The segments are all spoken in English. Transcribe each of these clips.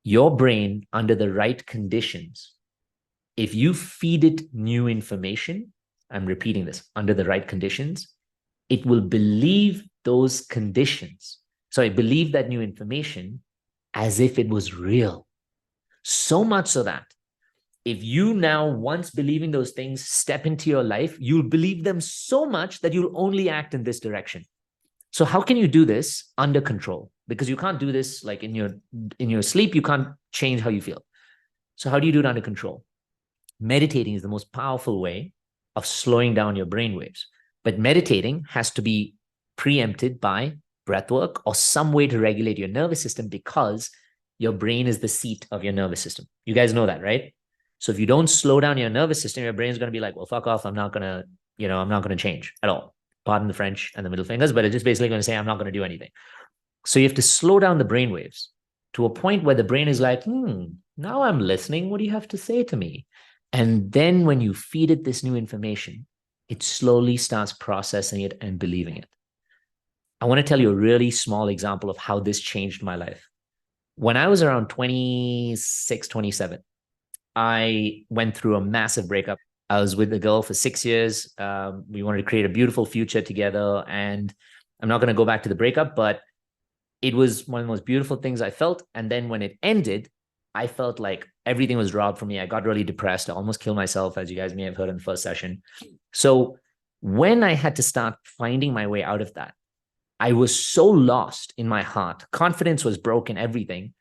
Your brain, under the right conditions, if you feed it new information, I'm repeating this, under the right conditions, it will believe those conditions. Sorry, believe that new information as if it was real. So much so that if you now, once believing those things, step into your life, you'll believe them so much that you'll only act in this direction. So how can you do this under control? Because you can't do this like in your sleep, you can't change how you feel. So how do you do it under control? Meditating is the most powerful way of slowing down your brain waves. But meditating has to be preempted by breath work or some way to regulate your nervous system, because your brain is the seat of your nervous system. You guys know that, right? So if you don't slow down your nervous system, your brain's going to be like, well, fuck off. I'm not going to, I'm not going to change at all. Pardon the French and the middle fingers, but it's just basically going to say, I'm not going to do anything. So you have to slow down the brain waves to a point where the brain is like, now I'm listening. What do you have to say to me? And then when you feed it this new information, it slowly starts processing it and believing it. I want to tell you a really small example of how this changed my life. When I was around 26, 27, I went through a massive breakup. I was with a girl for 6 years. We wanted to create a beautiful future together. And I'm not going to go back to the breakup, but it was one of the most beautiful things I felt. And then when it ended, I felt like everything was robbed from me. I got really depressed. I almost killed myself, as you guys may have heard in the first session. So when I had to start finding my way out of that, I was so lost in my heart. Confidence was broken, everything,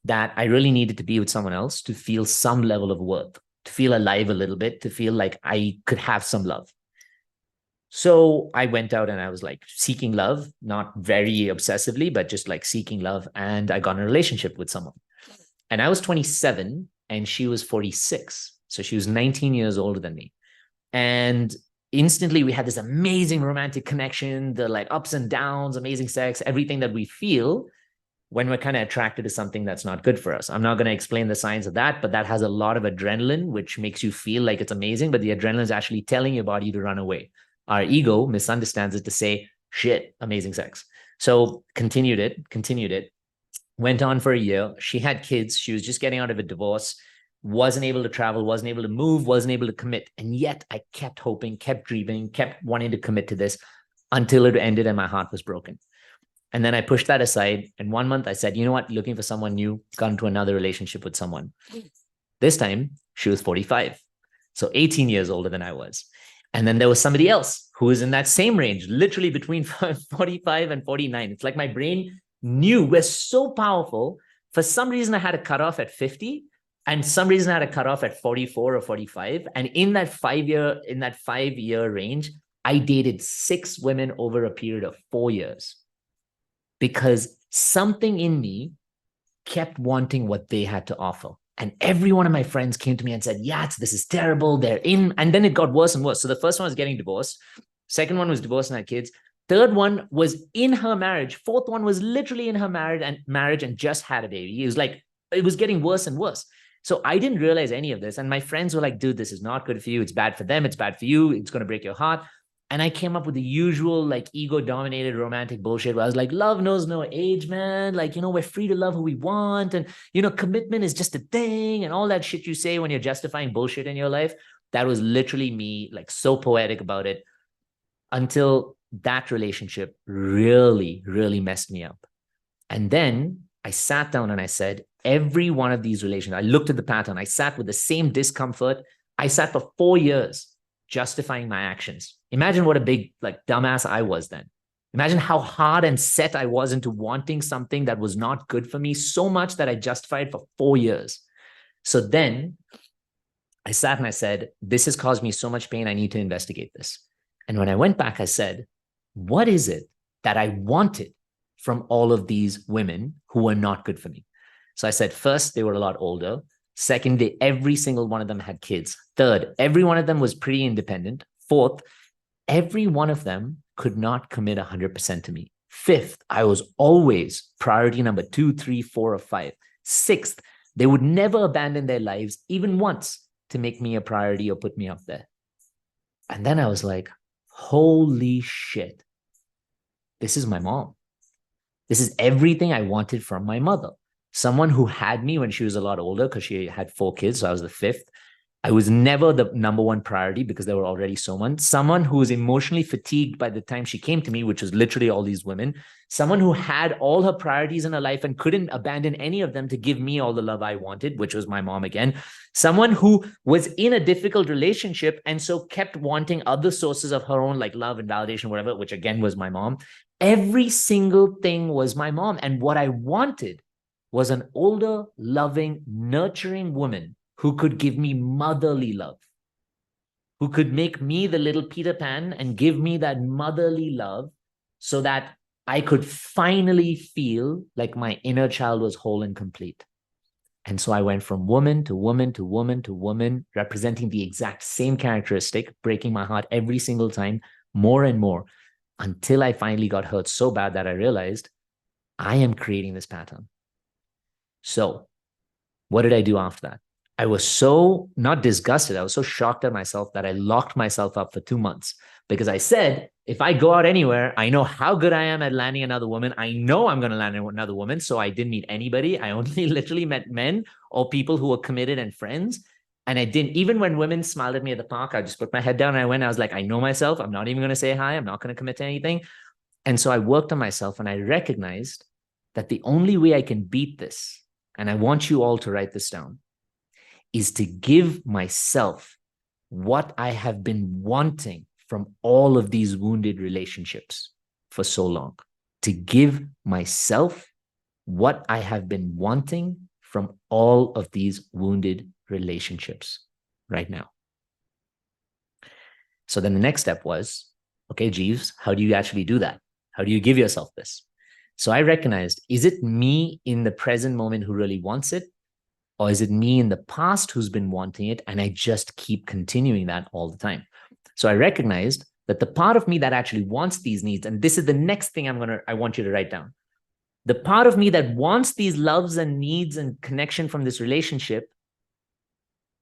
that I really needed to be with someone else to feel some level of worth, to feel alive a little bit, to feel like I could have some love. So I went out and I was like seeking love, not very obsessively, but just like seeking love. And I got in a relationship with someone. And I was 27 and she was 46. So she was 19 years older than me. And instantly we had this amazing romantic connection, the like ups and downs, amazing sex, everything that we feel when we're kind of attracted to something that's not good for us. I'm not going to explain the science of that, but that has a lot of adrenaline, which makes you feel like it's amazing, but the adrenaline is actually telling your body to run away. Our ego misunderstands it to say, shit, amazing sex. So continued it, went on for a year. She had kids. She was just getting out of a divorce, wasn't able to travel, wasn't able to move, wasn't able to commit. And yet I kept hoping, kept dreaming, kept wanting to commit to this until it ended and my heart was broken. And then I pushed that aside. And 1 month I said, you know what? Looking for someone new, got into another relationship with someone. This time she was 45. So 18 years older than I was. And then there was somebody else who was in that same range, literally between 45 and 49. It's like my brain knew we're so powerful. For some reason, I had a cutoff at 50. And some reason I had a cutoff at 44 or 45. And in that 5-year range, I dated 6 women over a period of 4 years. Because something in me kept wanting what they had to offer. And every one of my friends came to me and said, yeah, this is terrible. They're in. And then it got worse and worse. So the first one was getting divorced. Second one was divorced and had kids. Third one was in her marriage. Fourth one was literally in her marriage and just had a baby. It was like, it was getting worse and worse. So I didn't realize any of this. And my friends were like, dude, this is not good for you. It's bad for them. It's bad for you. It's going to break your heart. And I came up with the usual like ego-dominated romantic bullshit where I was like, love knows no age, man. Like, we're free to love who we want. And, commitment is just a thing and all that shit you say when you're justifying bullshit in your life. That was literally me, like so poetic about it, until that relationship really, really messed me up. And then I sat down and I said, every one of these relationships, I looked at the pattern. I sat with the same discomfort. I sat for 4 years justifying my actions. Imagine what a big like dumbass I was then. Imagine how hard and set I was into wanting something that was not good for me so much that I justified for 4 years. So then I sat and I said, this has caused me so much pain. I need to investigate this. And when I went back, I said, what is it that I wanted from all of these women who were not good for me? So I said, first, they were a lot older. Second, every single one of them had kids. Third, every one of them was pretty independent. Fourth, every one of them could not commit 100% to me. Fifth, I was always priority number 2, 3, 4, or 5. Sixth, they would never abandon their lives even once to make me a priority or put me up there. And then I was like, holy shit, this is my mom. This is everything I wanted from my mother. someone who had me when she was a lot older, because she had 4 kids, so I was the 5th. I was never the number one priority because there were already someone who was emotionally fatigued by the time she came to me, which was literally all these women, someone who had all her priorities in her life and couldn't abandon any of them to give me all the love I wanted, which was my mom again, someone who was in a difficult relationship and so kept wanting other sources of her own, like love and validation, whatever, which again was my mom. Every single thing was my mom. And what I wanted was an older, loving, nurturing woman who could give me motherly love, who could make me the little Peter Pan and give me that motherly love so that I could finally feel like my inner child was whole and complete. And so I went from woman to woman to woman to woman, representing the exact same characteristic, breaking my heart every single time, more and more, until I finally got hurt so bad that I realized I am creating this pattern. So what did I do after that? I was so not disgusted. I was so shocked at myself that I locked myself up for 2 months because I said, if I go out anywhere, I know how good I am at landing another woman. I know I'm going to land another woman. So I didn't meet anybody. I only literally met men or people who were committed and friends. And I didn't, even when women smiled at me at the park, I just put my head down and I went, I was like, I know myself. I'm not even going to say hi. I'm not going to commit to anything. And so I worked on myself and I recognized that the only way I can beat this, and I want you all to write this down, is to give myself what I have been wanting from all of these wounded relationships for so long. To give myself what I have been wanting from all of these wounded relationships right now. So then the next step was, okay, Jeeves, how do you actually do that? How do you give yourself this? So I recognized, is it me in the present moment who really wants it? Or is it me in the past who's been wanting it? And I just keep continuing that all the time. So I recognized that the part of me that actually wants these needs, and this is the next thing I want you to write down. The part of me that wants these loves and needs and connection from this relationship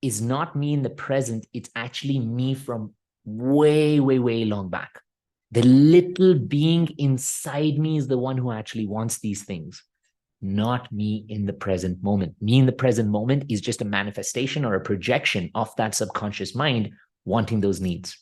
is not me in the present. It's actually me from way, way, way long back. The little being inside me is the one who actually wants these things, not me in the present moment. Me in the present moment is just a manifestation or a projection of that subconscious mind wanting those needs.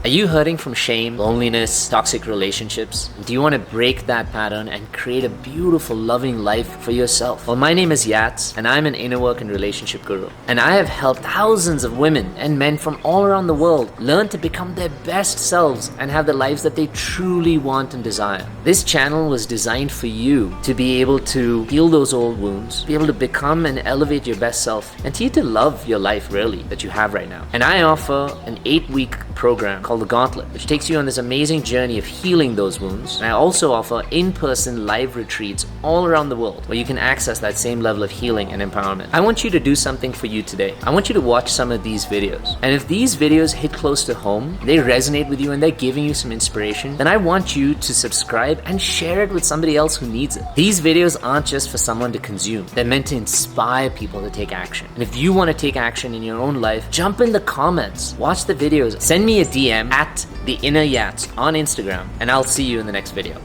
Are you hurting from shame, loneliness, toxic relationships? Do you want to break that pattern and create a beautiful, loving life for yourself? Well, my name is Yats, and I'm an inner work and relationship guru. And I have helped thousands of women and men from all around the world learn to become their best selves and have the lives that they truly want and desire. This channel was designed for you to be able to heal those old wounds, be able to become and elevate your best self, and to you to love your life really that you have right now. And I offer an 8-week program called The Gauntlet, which takes you on this amazing journey of healing those wounds. And I also offer in-person live retreats all around the world where you can access that same level of healing and empowerment. I want you to do something for you today. I want you to watch some of these videos. And if these videos hit close to home, they resonate with you and they're giving you some inspiration, then I want you to subscribe and share it with somebody else who needs it. These videos aren't just for someone to consume. They're meant to inspire people to take action. And if you want to take action in your own life, jump in the comments, watch the videos, send me a DM at The Inner Yats on Instagram, and I'll see you in the next video.